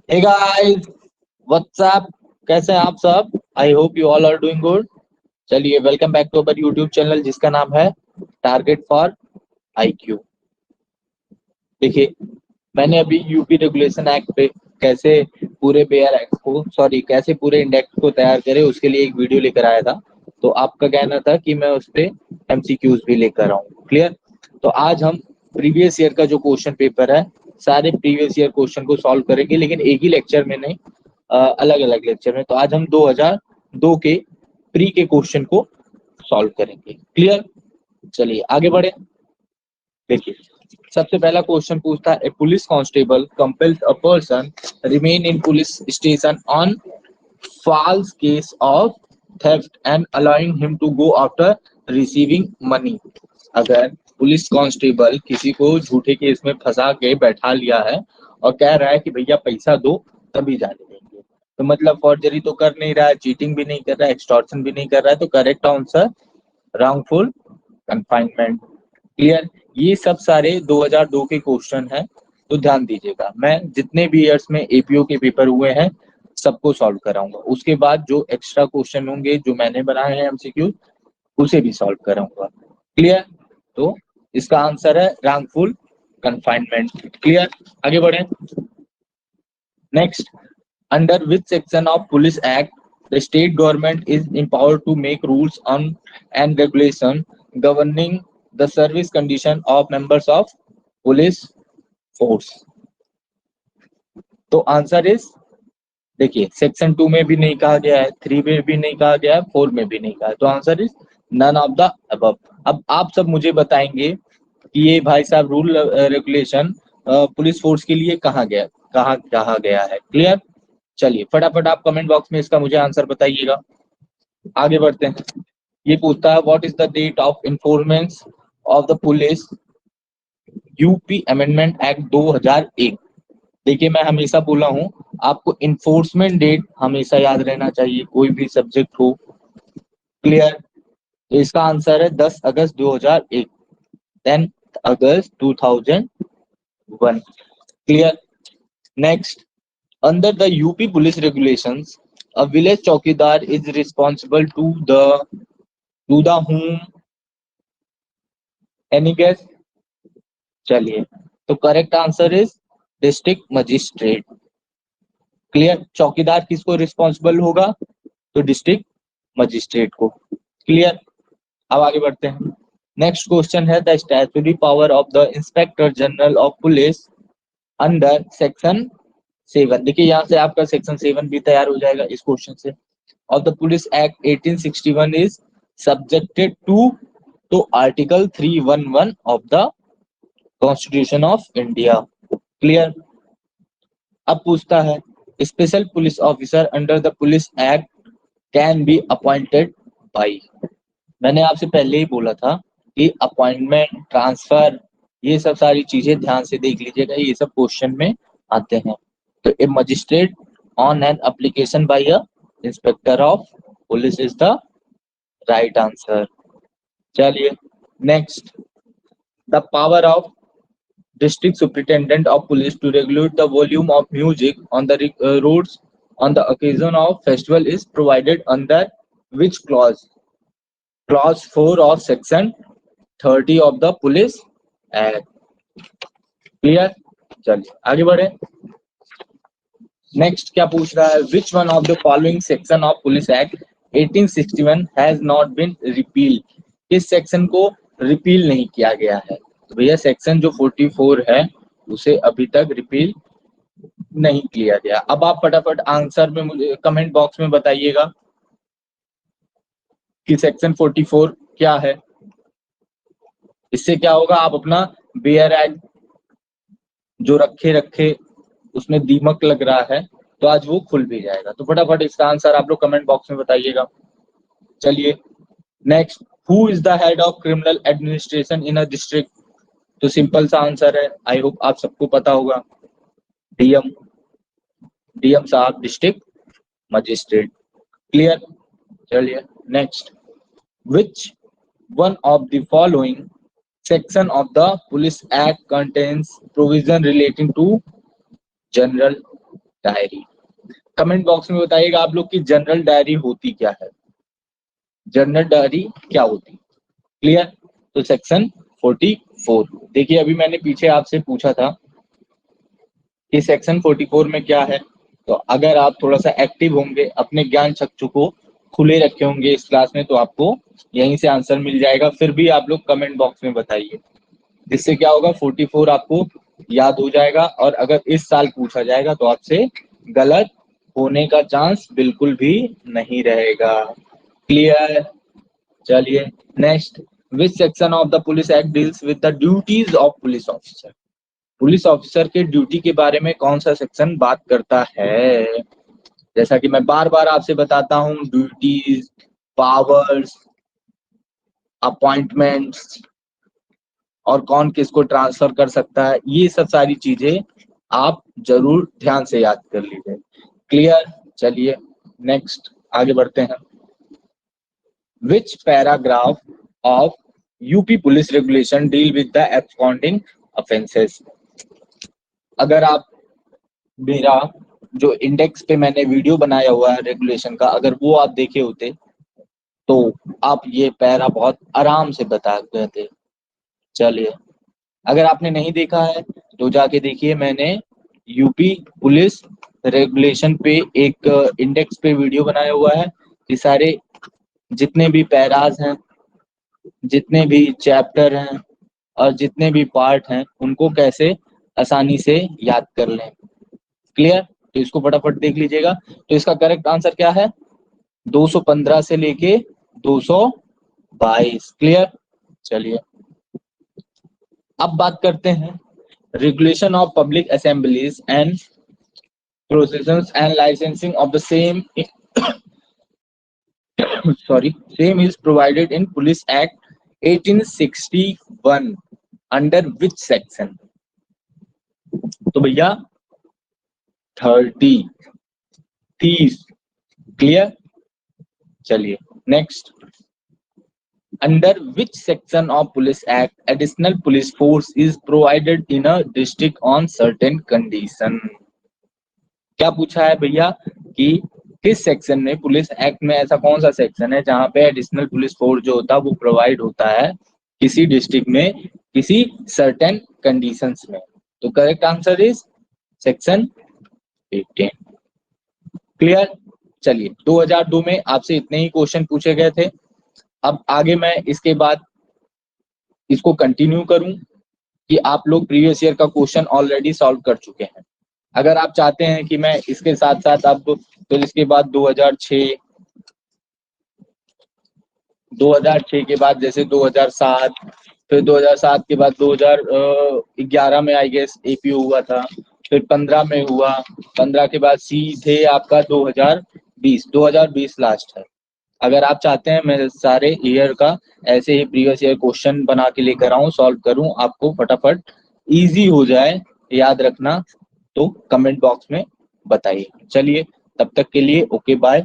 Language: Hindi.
हे गाइस, व्हाट्सअप, कैसे हैं आप सब? I hope you all are doing good. चलिए, welcome back to our YouTube channel जिसका नाम है टारगेट फॉर आईक्यू। देखिए, मैंने अभी यूपी रेगुलेशन एक्ट पे कैसे पूरे बेयर एक्ट को कैसे पूरे इंडेक्स को तैयार करें उसके लिए एक वीडियो लेकर आया था। तो आपका कहना था कि मैं उस पे एमसीक्यूज भी लेकर आऊँ। क्लियर? तो आज हम प्रीवियस ईयर का जो क्वेश्चन पेपर है, सारे प्रीवियस ईयर क्वेश्चन को सॉल्व करेंगे, लेकिन एक ही लेक्चर में नहीं, अलग अलग लेक्चर में। तो आज हम 2002 के प्री के क्वेश्चन को सॉल्व करेंगे। क्लियर? चलिए आगे बढ़े। देखिए, सबसे पहला क्वेश्चन पूछता है, a police constable compels a person remain in police station on false case of theft and allowing him to go after receiving money। अगर पुलिस कांस्टेबल किसी को झूठे केस में फंसा के बैठा लिया है और कह रहा है कि भैया पैसा दो तभी जाने देंगे, तो मतलब फॉर्जरी तो कर नहीं रहा है, चीटिंग भी नहीं कर रहा है, एक्सटॉर्शन भी नहीं कर रहा है, तो correct answer wrongful confinement। Clear? ये सब सारे 2002 के क्वेश्चन हैं, तो ध्यान दीजिएगा। मैं जितने भी ईयर्स में एपीओ के पेपर हुए हैं सबको सॉल्व कराऊंगा। उसके बाद जो एक्स्ट्रा क्वेश्चन होंगे जो मैंने बनाए हैं एमसीक्यू, उसे भी सॉल्व कराऊंगा। क्लियर? तो इसका आंसर है रॉन्गफुल कन्फाइनमेंट। क्लियर? आगे बढ़े। Next, under which section of police act the state government is empowered to make rules on and regulation governing the service condition of members of police force। तो आंसर इज, देखिए, सेक्शन 2 में भी नहीं कहा गया है, 3 में भी नहीं कहा गया है, 4 में भी नहीं कहा है, तो answer is none of the above. अब आप सब मुझे बताएंगे कि ये भाई साहब रूल रेगुलेशन पुलिस फोर्स के लिए कहाँ कहा गया है। क्लियर? चलिए फटाफट आप कमेंट बॉक्स में इसका मुझे आंसर बताइएगा। आगे बढ़ते हैं। ये पूछता है, what is the date of enforcement of the police UP amendment act 2001। देखिए, मैं हमेशा बोला हूँ आपको इन्फोर्समेंट डेट हमेशा याद रहना चाहिए, कोई भी सब्जेक्ट हो। क्लियर? तो इसका आंसर है 10 अगस्त 2001, 10 अगस्त 2001। Clear? Next, under the UP police regulations, a village chowkidar is responsible to the whom? Any guess? चलिए, तो correct answer is district magistrate. Clear? चौकीदार किसको रिस्पॉन्सिबल होगा? तो डिस्ट्रिक्ट मजिस्ट्रेट को। क्लियर? अब आगे बढ़ते हैं। नेक्स्ट क्वेश्चन है, the statutory power of the inspector general of police under section 7। देखिए, यहाँ से आपका सेक्शन 7 भी तैयार हो जाएगा इस क्वेश्चन से। Of the police act 1861 is subjected to article 311 of the constitution of India. Clear? अब पूछता है, special police officer under the police act can be appointed by. मैंने आपसे पहले ही बोला था कि अपॉइंटमेंट, ट्रांसफर, ये सब सारी चीजें ध्यान से देख लीजिएगा, ये सब क्वेश्चन में आते हैं। तो a magistrate on an application by a inspector of police is the right answer. चलिए next, the power of district superintendent of police to regulate the volume of music on the roads on the occasion of festival is provided under which clause? Clause 4 of section 30 of the police act। Clear? चलिए आगे बढ़े। नेक्स्ट क्या पूछ रहा है, which one of the following section of police act 1861 has not been repeal. किस सेक्शन को रिपील नहीं किया गया है? तो भैया सेक्शन जो 44 है उसे अभी तक रिपील नहीं किया गया। अब आप फटाफट आंसर में मुझे कमेंट बॉक्स में बताइएगा कि सेक्शन 44 क्या है। इससे क्या होगा, आप अपना बेयर एक्ट जो रखे उसमें दीमक लग रहा है तो आज वो खुल भी जाएगा। तो फटाफट इसका आंसर आप लोग कमेंट बॉक्स में बताइएगा। चलिए next, who is the head of criminal administration in a district. तो सिंपल सा आंसर है, आई होप आप सबको पता होगा, डीएम। डीएम साहब डिस्ट्रिक्ट मजिस्ट्रेट। क्लियर? चलिए next, which one of the following section of the Police Act contains provision relating to general diary. Comment box में बताइएगा आप लोग की जनरल डायरी होती क्या है, जनरल डायरी क्या होती। क्लियर। तो सेक्शन 44 देखिए, अभी मैंने पीछे आपसे पूछा था कि सेक्शन 44 में क्या है, तो अगर आप थोड़ा सा एक्टिव होंगे, अपने ज्ञान चक्षु को खुले रखे होंगे इस क्लास में, तो आपको यहीं से आंसर मिल जाएगा। फिर भी आप लोग कमेंट बॉक्स में बताइए, जिससे क्या होगा 44 आपको याद हो जाएगा, और अगर इस साल पूछा जाएगा तो आपसे गलत होने का चांस बिल्कुल भी नहीं रहेगा। क्लियर। चलिए next, which section of the police act deals with the duties of police officer. Police officer के ड्यूटी के बारे में कौन सा सेक्शन बात करता है। जैसा कि मैं बार बार आपसे बताता हूं, ड्यूटीज, पावर्स, अपॉइंटमेंट्स और कौन किसको ट्रांसफर कर सकता है, ये सब सारी चीजें आप जरूर ध्यान से याद कर लीजिए। क्लियर। चलिए नेक्स्ट आगे बढ़ते हैं। Which paragraph of UP police regulation deal with the absconding offences. अगर आप मेरा जो इंडेक्स पे मैंने वीडियो बनाया हुआ है रेगुलेशन का, अगर वो आप देखे होते तो आप ये पैरा बहुत आराम से बता गए थे। चलिए, अगर आपने नहीं देखा है तो जाके देखिए, मैंने यूपी पुलिस रेगुलेशन पे एक इंडेक्स पे वीडियो बनाया हुआ है कि सारे जितने भी पैराज हैं, जितने भी चैप्टर हैं और जितने भी पार्ट हैं, उनको कैसे आसानी से याद कर लें। क्लियर। तो इसको फटाफट देख लीजिएगा। तो इसका करेक्ट आंसर क्या है, 215 से लेके 222। क्लियर। चलिए अब बात करते हैं regulation of public assemblies and processions and licensing of the same same is provided in Police Act 1861 under which section। तो भैया 30, 30। क्लियर। चलिए next, under which section of Police Act additional police force is provided in a district on certain condition। क्या पूछा है भैया कि किस सेक्शन में, पुलिस एक्ट में ऐसा कौन सा सेक्शन है जहां पे एडिशनल पुलिस फोर्स जो होता है वो प्रोवाइड होता है किसी डिस्ट्रिक्ट में किसी सर्टेन कंडीशंस में। तो correct answer is section 18। Clear. चलिए 2002 में आपसे इतने ही क्वेश्चन पूछे गए थे। अब आगे मैं इसके बाद इसको कंटिन्यू करूं कि आप लोग प्रीवियस ईयर का क्वेश्चन ऑलरेडी सॉल्व कर चुके हैं। अगर आप चाहते हैं कि मैं इसके साथ साथ अब फिर इसके बाद 2006 के बाद जैसे 2007, फिर 2007 के बाद 2011 में आई गेस एपीओ हुआ था, फिर 15 में हुआ, 15 के बाद सीधे आपका 2020 लास्ट है। अगर आप चाहते हैं मैं सारे ईयर का ऐसे ही प्रीवियस ईयर क्वेश्चन बना के लेकर आऊं, सॉल्व करूं, आपको फटाफट इजी हो जाए याद रखना, तो कमेंट बॉक्स में बताइए। चलिए तब तक के लिए ओके बाय।